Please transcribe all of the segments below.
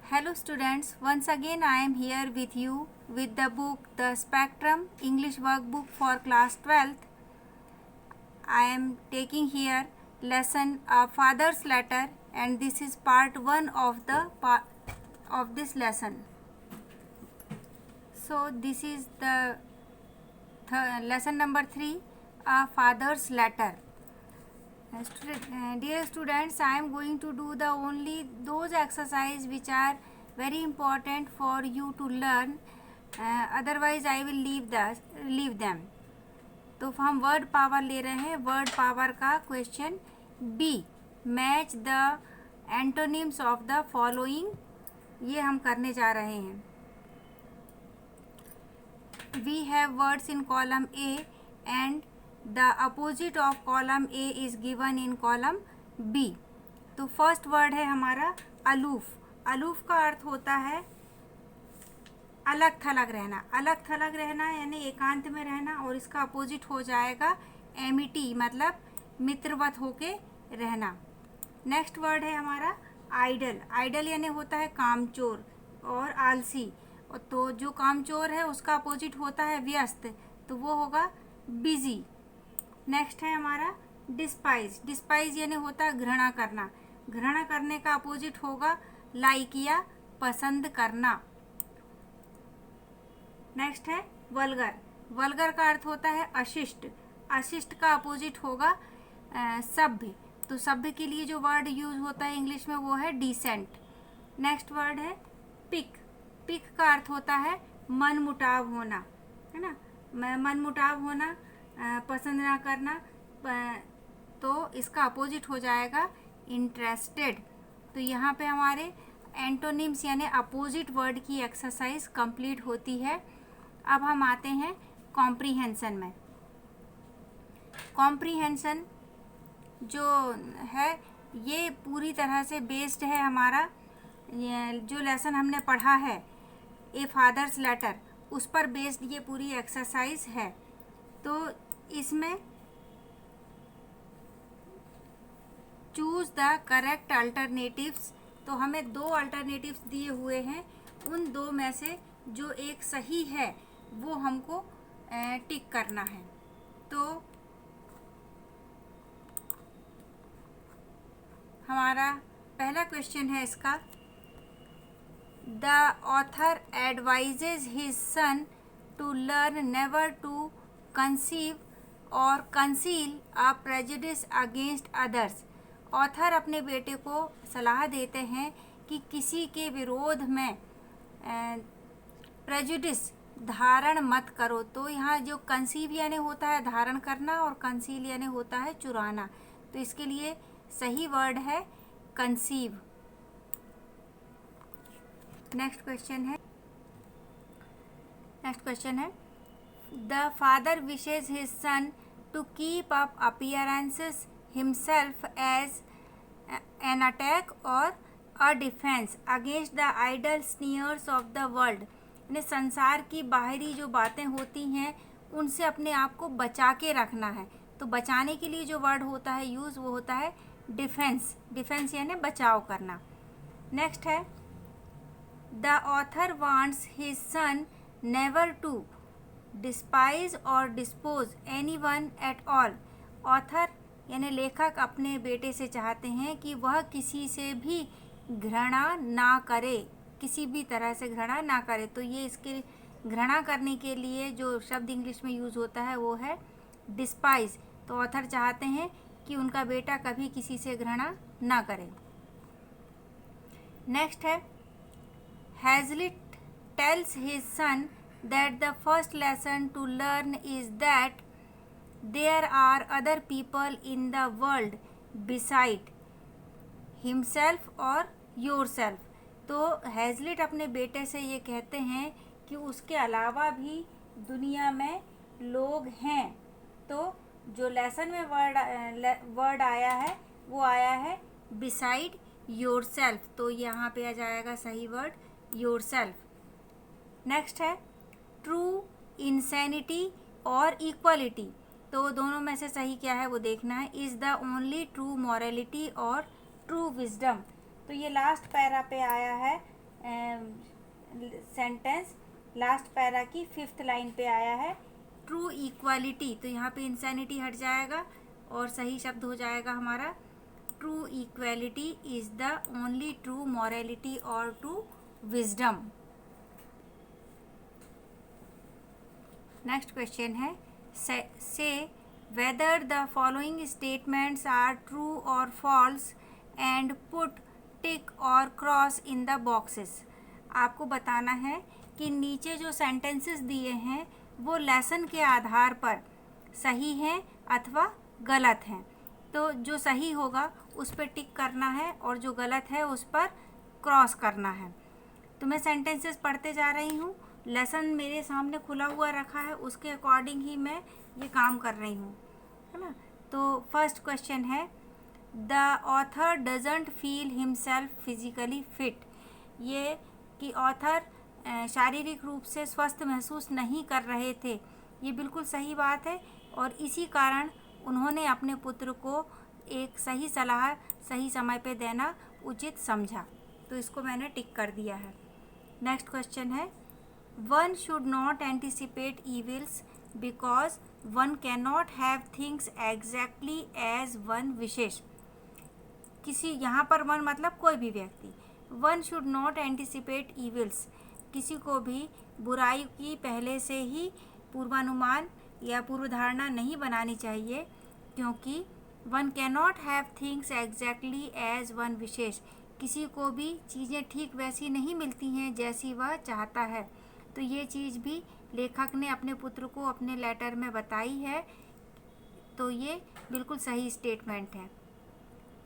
Hello students, once again I am here with you with the book The Spectrum English Workbook for class 12th. I am taking here lesson A Father's Letter and this is part 1 of this lesson. So this is the lesson number 3, A Father's Letter. Dear students, I am going to do the only those exercise which are very important for you to learn. Otherwise I will leave them. तो हम word power ले रहे हैं. Word power का question B, match the antonyms of the following, ये हम करने जा रहे हैं. We have words in column A and the opposite of column A is given in column B. तो फर्स्ट वर्ड है हमारा अलूफ. अलूफ का अर्थ होता है अलग थलग रहना. अलग थलग रहना यानी एकांत में रहना, और इसका अपोजिट हो जाएगा एमिटी, मतलब मित्रवत होके रहना. नेक्स्ट वर्ड है हमारा आइडल. आइडल यानी होता है कामचोर और आलसी. तो जो कामचोर है उसका अपोजिट होता है व्यस्त, तो वो होगा बिजी. नेक्स्ट है हमारा डिस्पाइज. डिस्पाइज यानी होता है घृणा करना. घृणा करने का अपोजिट होगा लाइक या पसंद करना. नेक्स्ट है वल्गर. वल्गर का अर्थ होता है अशिष्ट. अशिष्ट का अपोजिट होगा सभ्य. तो सभ्य के लिए जो वर्ड यूज होता है इंग्लिश में वो है डिसेंट. नेक्स्ट वर्ड है पिक. पिक का अर्थ होता है मनमुटाव होना, है ना. मनमुटाव होना, पसंद ना करना, तो इसका अपोजिट हो जाएगा इंटरेस्टेड. तो यहाँ पे हमारे एंटोनिम्स यानी अपोजिट वर्ड की एक्सरसाइज कंप्लीट होती है. अब हम आते हैं कॉम्प्रीहेंशन में. कॉम्प्रीहेंशन जो है ये पूरी तरह से बेस्ड है हमारा जो लेसन हमने पढ़ा है ए फादर्स लेटर, उस पर बेस्ड ये पूरी एक्सरसाइज है. तो इसमें चूज द करेक्ट अल्टरनेटिव्स. तो हमें दो अल्टरनेटिव्स दिए हुए हैं, उन दो में से जो एक सही है वो हमको टिक करना है. तो हमारा पहला क्वेश्चन है इसका, the author advises his son to learn never to conceive और conceal a prejudice against others. Author अपने बेटे को सलाह देते हैं कि किसी के विरोध में प्रेजुडिस धारण मत करो. तो यहाँ जो कंसीव यानी होता है धारण करना और कंसील यानी होता है चुराना. तो इसके लिए सही वर्ड है कंसीव. नेक्स्ट क्वेश्चन है The father wishes his son to keep up appearances himself as an attack or a defense against the idle sneers of the world. यानी संसार की बाहरी जो बातें होती हैं उनसे अपने आप को बचा के रखना है. तो बचाने के लिए जो वर्ड होता है यूज़ वो होता है डिफेंस. डिफेंस यानी बचाव करना. नेक्स्ट है the author wants his son never to despise और dispose any one at all. Author यानी लेखक अपने बेटे से चाहते हैं कि वह किसी से भी घृणा ना करे, किसी भी तरह से घृणा ना करे. तो ये इसके घृणा करने के लिए जो शब्द इंग्लिश में यूज़ होता है वो है डिस्पाइज. तो ऑथर चाहते हैं कि उनका बेटा कभी किसी से घृणा ना करे. नेक्स्ट है Hazlitt tales his son that the first lesson to learn is that there are other people in the world beside himself or yourself. तो हैजलिट अपने बेटे से ये कहते हैं कि उसके अलावा भी दुनिया में लोग हैं. तो जो लेसन में वर्ड आया है वो आया है beside yourself. तो यहाँ पे आ जाएगा सही वर्ड yourself. नेक्स्ट है ट्रू इंसैनिटी और इक्वलिटी. तो दोनों में से सही क्या है वो देखना है. Is the only true morality और ट्रू विजडम. तो ये लास्ट पैरा पे आया है सेंटेंस लास्ट पैरा की 5th लाइन पे आया है, ट्रू इक्वालिटी। तो यहाँ पे इंसैनिटी हट जाएगा और सही शब्द हो जाएगा हमारा true equality is the only true morality और ट्रू विजडम। नेक्स्ट क्वेश्चन है, say whether the following statements are true और फॉल्स एंड पुट टिक और क्रॉस इन द बॉक्सेस। आपको बताना है कि नीचे जो सेंटेंसेस दिए हैं वो लेसन के आधार पर सही हैं अथवा गलत हैं। तो जो सही होगा उस पर टिक करना है और जो गलत है उस पर क्रॉस करना है। तो मैं सेंटेंसेस पढ़ते जा रही हूँ, लेसन मेरे सामने खुला हुआ रखा है, उसके अकॉर्डिंग ही मैं ये काम कर रही हूँ, है ना। तो फर्स्ट क्वेश्चन है, the author doesn't feel himself physically fit. ये कि ऑथर शारीरिक रूप से स्वस्थ महसूस नहीं कर रहे थे, ये बिल्कुल सही बात है और इसी कारण उन्होंने अपने पुत्र को एक सही सलाह सही समय पे देना उचित समझा। तो इसको मैंने टिक कर दिया है। नेक्स्ट क्वेश्चन है, one should not anticipate evils because one can not have things exactly as one wishes. किसी यहाँ पर वन मतलब कोई भी व्यक्ति, one should not anticipate evils, किसी को भी बुराई की पहले से ही पूर्वानुमान या पूर्व धारणा नहीं बनानी चाहिए, क्योंकि one can not have things exactly as one wishes, किसी को भी चीज़ें ठीक वैसी नहीं मिलती हैं जैसी वह चाहता है। तो ये चीज़ भी लेखक ने अपने पुत्र को अपने लेटर में बताई है, तो ये बिल्कुल सही स्टेटमेंट है।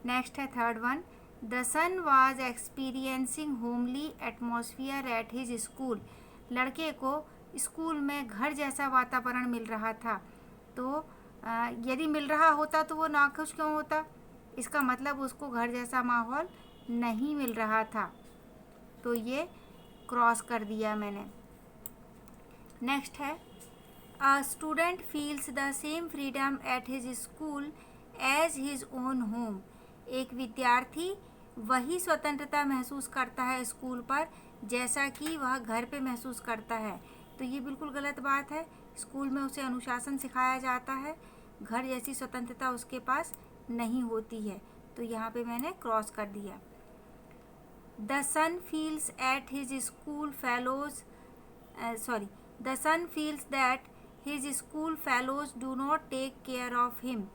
नेक्स्ट है third one, the son was experiencing homely atmosphere at his school. लड़के को स्कूल में घर जैसा वातावरण मिल रहा था। तो यदि मिल रहा होता तो वो नाखुश क्यों होता, इसका मतलब उसको घर जैसा माहौल नहीं मिल रहा था। तो ये क्रॉस कर दिया मैंने। नेक्स्ट है, a student feels the same freedom at his school as his own home. एक विद्यार्थी वही स्वतंत्रता महसूस करता है स्कूल पर जैसा कि वह घर पे महसूस करता है। तो ये बिल्कुल गलत बात है। स्कूल में उसे अनुशासन सिखाया जाता है, घर जैसी स्वतंत्रता उसके पास नहीं होती है। तो यहाँ पे मैंने क्रॉस कर दिया। The son feels at his school fellows the son feels that his school fellows do not take care of him.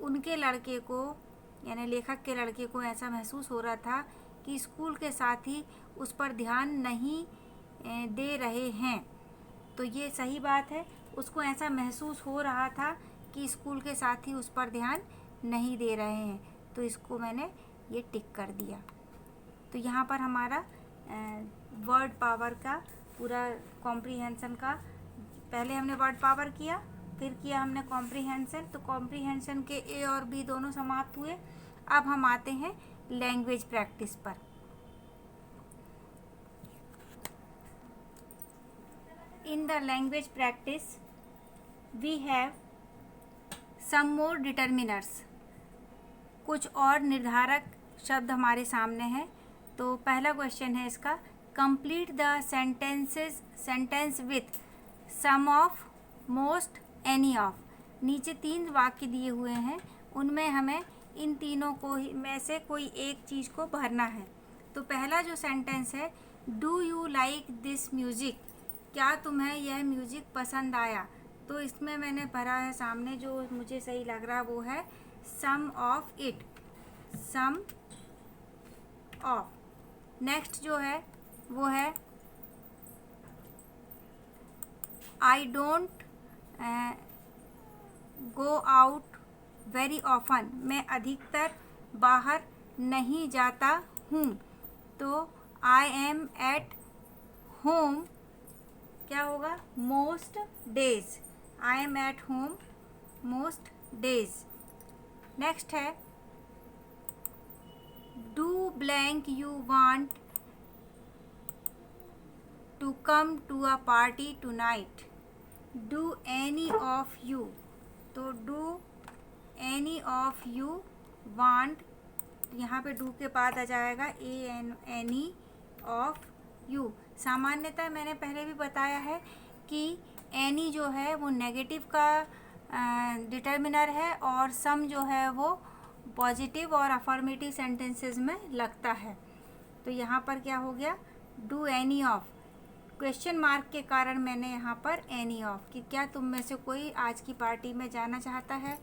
उनके लड़के को, यानी लेखक के लड़के को ऐसा महसूस हो रहा था कि स्कूल के साथी उस पर ध्यान नहीं दे रहे हैं। तो ये सही बात है, उसको ऐसा महसूस हो रहा था कि स्कूल के साथी उस पर ध्यान नहीं दे रहे हैं। तो इसको मैंने ये टिक कर दिया। तो यहाँ पर हमारा वर्ड पावर का पूरा कॉम्प्रीहेंशन का, पहले हमने वर्ड पावर किया, फिर किया हमने कॉम्प्रीहेंशन। तो कॉम्प्रीहेंशन के ए और बी दोनों समाप्त हुए। अब हम आते हैं लैंग्वेज प्रैक्टिस पर। In the language practice, we have some more determiners. कुछ और निर्धारक शब्द हमारे सामने हैं। तो पहला क्वेश्चन है इसका, complete the sentence with some of, most, any of. नीचे 3 वाक्य दिए हुए हैं, उनमें हमें इन तीनों को ही में से कोई एक चीज़ को भरना है। तो पहला जो सेंटेंस है, do you like this music, क्या तुम्हें यह म्यूज़िक पसंद आया। तो इसमें मैंने भरा है सामने, जो मुझे सही लग रहा वो है some of it, some of. Next जो है वो है I don't go out very often, मैं अधिकतर बाहर नहीं जाता हूँ। तो आई एम एट होम क्या होगा, most days, I am at home most days. Next है do blank you want to come to a party tonight, do any of you. तो do any of you want यहाँ पे do के बाद आ जाएगा any of you. सामान्यतः मैंने पहले भी बताया है कि एनी जो है वो नेगेटिव का डिटर्मिनर है और सम जो है वो पॉजिटिव और अफर्मेटिव सेंटेंसेस में लगता है। तो यहाँ पर क्या हो गया, do any of, question mark के कारण मैंने यहाँ पर एनी ऑफ कि क्या तुम में से कोई आज की पार्टी में जाना चाहता है।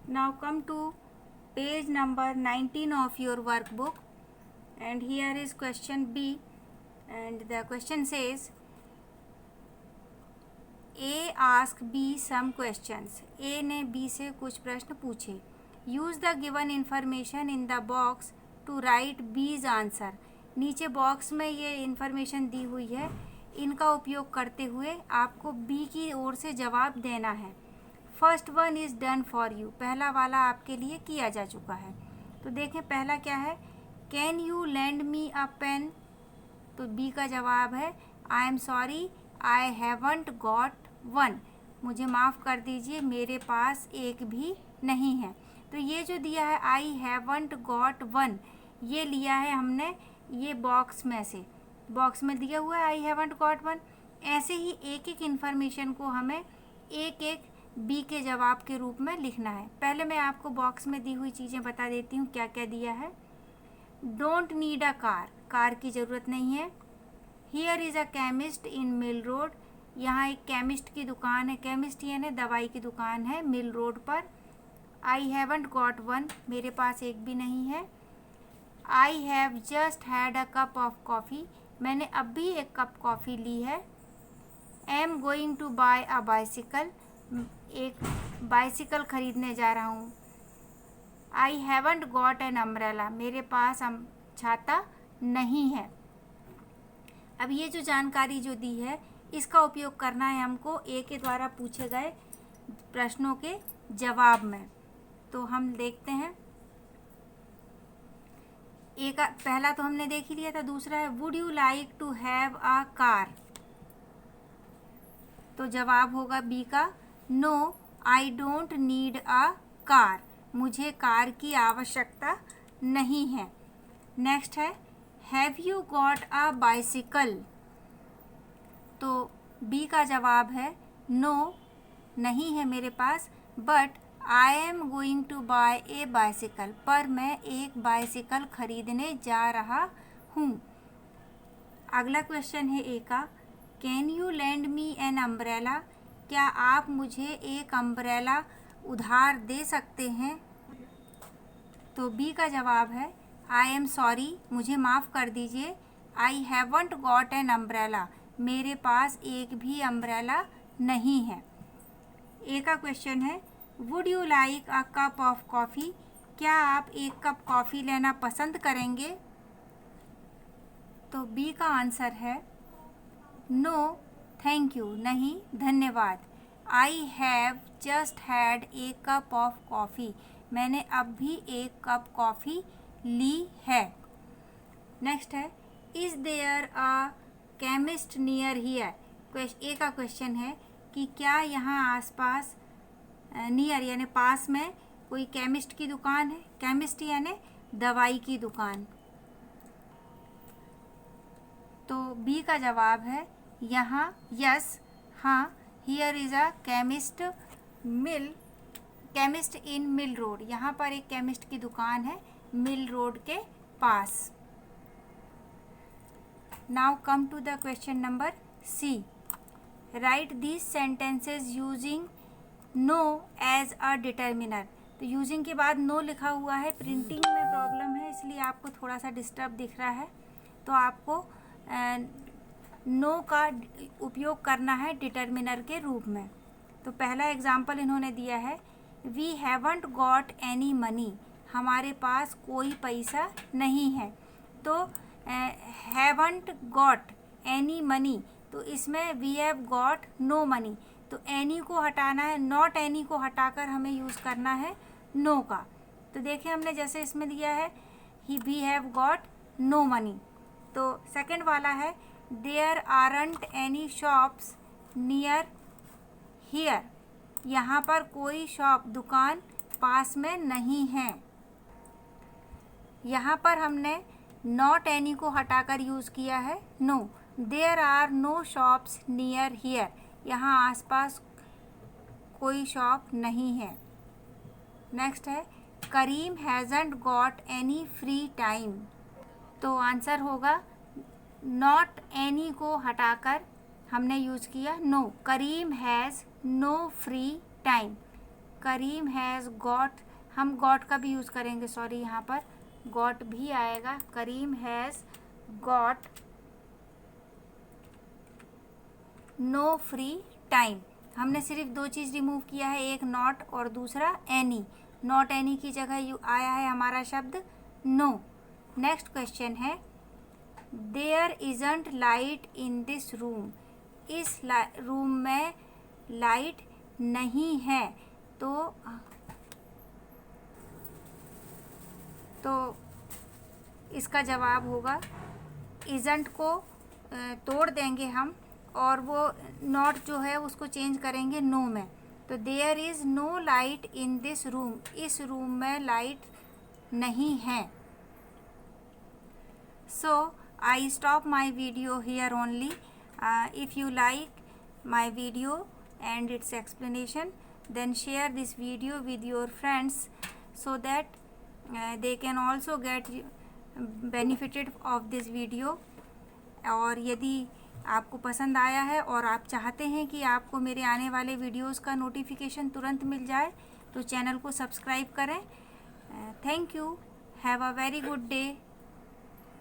Now come to page number 19 of your workbook and here is question B and the question says A ask B some questions। A ने B से कुछ प्रश्न पूछे। use the given information in the box to write B's answer। नीचे box में ये information दी हुई है, इनका उपयोग करते हुए आपको B की ओर से जवाब देना है। First one is done for you, पहला वाला आपके लिए किया जा चुका है। तो देखें पहला क्या है, can you lend me a pen. तो बी का जवाब है I am sorry I haven't got one, मुझे माफ़ कर दीजिए मेरे पास एक भी नहीं है। तो ये जो दिया है आई हैवंट गॉट वन, ये लिया है हमने ये बॉक्स में से, बॉक्स में दिया हुआ है आई हैवंट गॉट वन। ऐसे ही एक एक इन्फॉर्मेशन को हमें एक एक बी के जवाब के रूप में लिखना है। पहले मैं आपको बॉक्स में दी हुई चीज़ें बता देती हूँ क्या क्या दिया है। Don't need a car, car की ज़रूरत नहीं है। Here is a chemist in mill road, यहाँ एक केमिस्ट की दुकान है, केमिस्ट यानी दवाई की दुकान है मिल रोड पर। आई हैवंट गॉट वन, मेरे पास एक भी नहीं है। I have just had a cup of coffee, मैंने अब भी एक कप कॉफ़ी ली है। Am going to buy a bicycle, एक बाइसिकल ख़रीदने जा रहा हूँ। I haven't got an umbrella, मेरे पास छाता नहीं है। अब ये जो जानकारी जो दी है इसका उपयोग करना है हमको ए के द्वारा पूछे गए प्रश्नों के जवाब में। तो हम देखते हैं, ए का पहला तो हमने देख ही लिया था, दूसरा है would you like to have a car. तो जवाब होगा बी का no I don't need a car, मुझे कार की आवश्यकता नहीं है। नेक्स्ट है have you got a bicycle. तो बी का जवाब है नो, नहीं है मेरे पास, but I am going to buy a bicycle, पर मैं एक बाइसिकल खरीदने जा रहा हूँ। अगला क्वेश्चन है ए का, can you lend me an umbrella, क्या आप मुझे एक अम्ब्रेला उधार दे सकते हैं। तो बी का जवाब है आई एम सॉरी, मुझे माफ़ कर दीजिए, आई हैवंट गॉट एन अम्ब्रेला, मेरे पास एक भी अम्ब्रेला नहीं है। ए का क्वेश्चन है would you like a cup of coffee, क्या आप एक कप कॉफ़ी लेना पसंद करेंगे। तो बी का आंसर है नो थैंक यू, नहीं धन्यवाद। आई have just had a cup of coffee, मैंने अब भी एक कप कॉफ़ी ली है। नेक्स्ट है is there a chemist near here. A का क्वेश्चन है कि क्या यहाँ आसपास नियर यानी पास में कोई केमिस्ट की दुकान है। केमिस्ट यानी दवाई की दुकान। तो बी का जवाब है यहाँ यस, हाँ, here is a chemist in mill road, यहाँ पर एक केमिस्ट की दुकान है मिल रोड के पास। Now come to the question number C. Write these sentences using no as a determiner. तो यूजिंग के बाद नो लिखा हुआ है, प्रिंटिंग में प्रॉब्लम है इसलिए आपको थोड़ा सा डिस्टर्ब दिख रहा है। तो आपको नो का उपयोग करना है डिटर्मिनर के रूप में। तो पहला एग्जाम्पल इन्होंने दिया है we haven't got any money, हमारे पास कोई पैसा नहीं है। तो हैवंट गॉट एनी मनी, तो इसमें we have got no money, तो एनी को हटाना है, नॉट एनी को हटाकर हमें यूज़ करना है नो का। तो देखिए हमने जैसे इसमें दिया है we have got no money. तो सेकंड वाला है there aren't any shops near here, यहाँ पर कोई शॉप दुकान पास में नहीं है। यहाँ पर हमने नॉट एनी को हटाकर यूज़ किया है no. There are no shops near here, यहाँ आसपास कोई शॉप नहीं है। नेक्स्ट है Karim hasn't got any free time, तो आंसर होगा नॉट एनी को हटाकर हमने यूज़ किया no. Karim has no free time. Karim has got, हम गॉट का भी यूज़ करेंगे, सॉरी यहाँ पर गॉट भी आएगा। Karim has got no free time. हमने सिर्फ दो चीज़ रिमूव किया है, एक नॉट और दूसरा एनी। नॉट एनी की जगह आया है हमारा शब्द नो। नेक्स्ट क्वेश्चन है there isn't light in this room, इस रूम में लाइट नहीं है, तो इसका जवाब होगा इज़ंट को तोड़ देंगे हम और वो नॉट जो है उसको चेंज करेंगे नो में। तो there is no light in this room, इस रूम में लाइट नहीं है। So I stop my video here only. If you like my video and its explanation, then share this video with your friends so that they can also get benefited of this video। और यदि आपको पसंद आया है और आप चाहते हैं कि आपको मेरे आने वाले वीडियोस का नोटिफिकेशन तुरंत मिल जाए तो चैनल को सब्सक्राइब करें। Thank you, have a very good day.